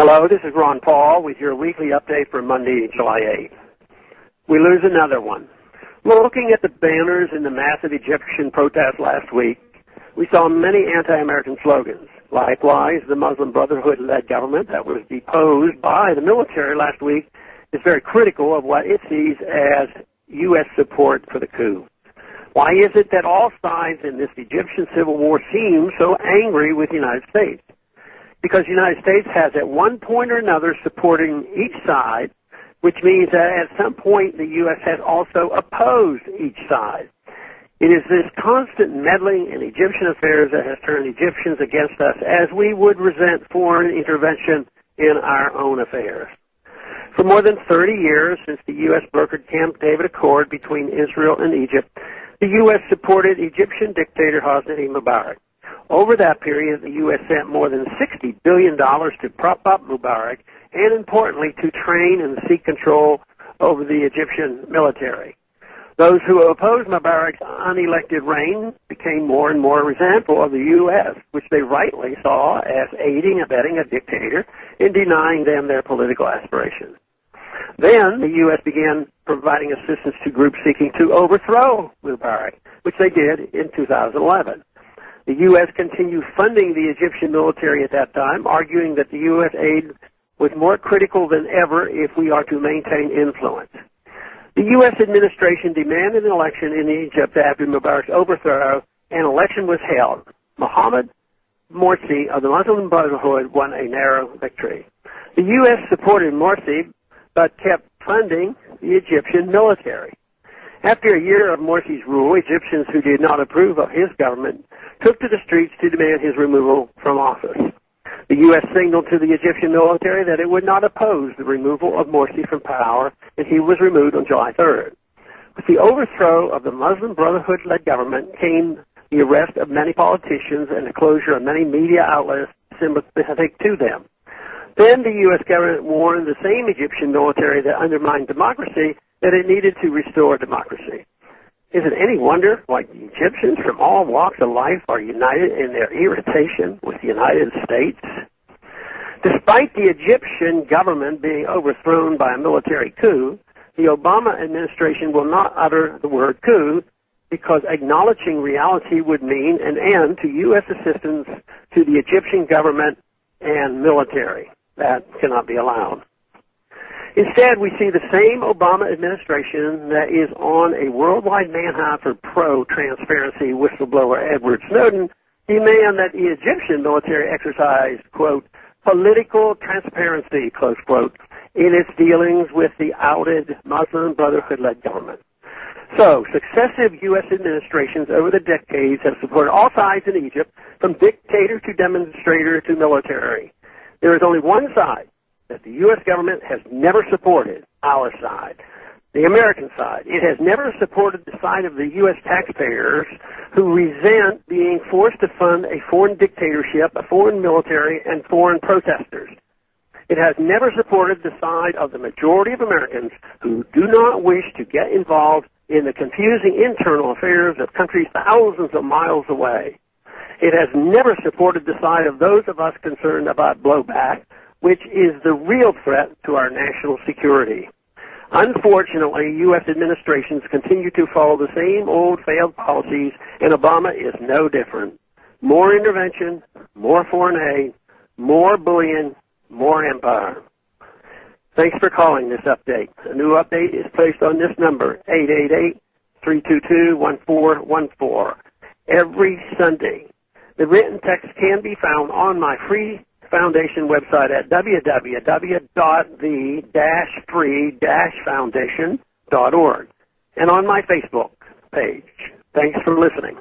Hello, this is Ron Paul with your weekly update for Monday, July 8th. We lose another one. Looking at the banners in the massive Egyptian protest last week, we saw many anti-American slogans. Likewise, the Muslim Brotherhood-led government that was deposed by the military last week is very critical of what it sees as U.S. support for the coup. Why is it that all sides in this Egyptian civil war seem so angry with the United States? Because the United States has at one point or another supporting each side, which means that at some point the U.S. has also opposed each side. It is this constant meddling in Egyptian affairs that has turned Egyptians against us as we would resent foreign intervention in our own affairs. For more than 30 years, since the U.S. brokered Camp David Accord between Israel and Egypt, the U.S. supported Egyptian dictator Hosni Mubarak. Over that period, the U.S. sent more than $60 billion to prop up Mubarak and, importantly, to train and seek control over the Egyptian military. Those who opposed Mubarak's unelected reign became more and more resentful of the U.S., which they rightly saw as aiding, abetting a dictator and denying them their political aspirations. Then the U.S. began providing assistance to groups seeking to overthrow Mubarak, which they did in 2011. The U.S. continued funding the Egyptian military at that time, arguing that the U.S. aid was more critical than ever if we are to maintain influence. The U.S. administration demanded an election in Egypt after Mubarak's overthrow. An election was held. Mohammed Morsi of the Muslim Brotherhood won a narrow victory. The U.S. supported Morsi but kept funding the Egyptian military. After a year of Morsi's rule, Egyptians who did not approve of his government took to the streets to demand his removal from office. The U.S. signaled to the Egyptian military that it would not oppose the removal of Morsi from power, and he was removed on July 3rd. With the overthrow of the Muslim Brotherhood-led government came the arrest of many politicians and the closure of many media outlets sympathetic to them. Then the U.S. government warned the same Egyptian military that undermined democracy that it needed to restore democracy. Is it any wonder why the Egyptians from all walks of life are united in their irritation with the United States? Despite the Egyptian government being overthrown by a military coup, the Obama administration will not utter the word coup because acknowledging reality would mean an end to U.S. assistance to the Egyptian government and military. That cannot be allowed. Instead, we see the same Obama administration that is on a worldwide manhunt for pro-transparency whistleblower Edward Snowden demand that the Egyptian military exercise, quote, political transparency, close quote, in its dealings with the outed Muslim Brotherhood-led government. So, successive U.S. administrations over the decades have supported all sides in Egypt, from dictator to demonstrator to military. There is only one side that the U.S. government has never supported, our side, the American side. It has never supported the side of the U.S. taxpayers who resent being forced to fund a foreign dictatorship, a foreign military, and foreign protesters. It has never supported the side of the majority of Americans who do not wish to get involved in the confusing internal affairs of countries thousands of miles away. It has never supported the side of those of us concerned about blowback, which is the real threat to our national security. Unfortunately, U.S. administrations continue to follow the same old failed policies, and Obama is no different. More intervention, more foreign aid, more bullying, more empire. Thanks for calling this update. A new update is placed on this number, 888-322-1414, every Sunday. The written text can be found on my free foundation website at www.the-free-foundation.org and on my Facebook page. Thanks for listening.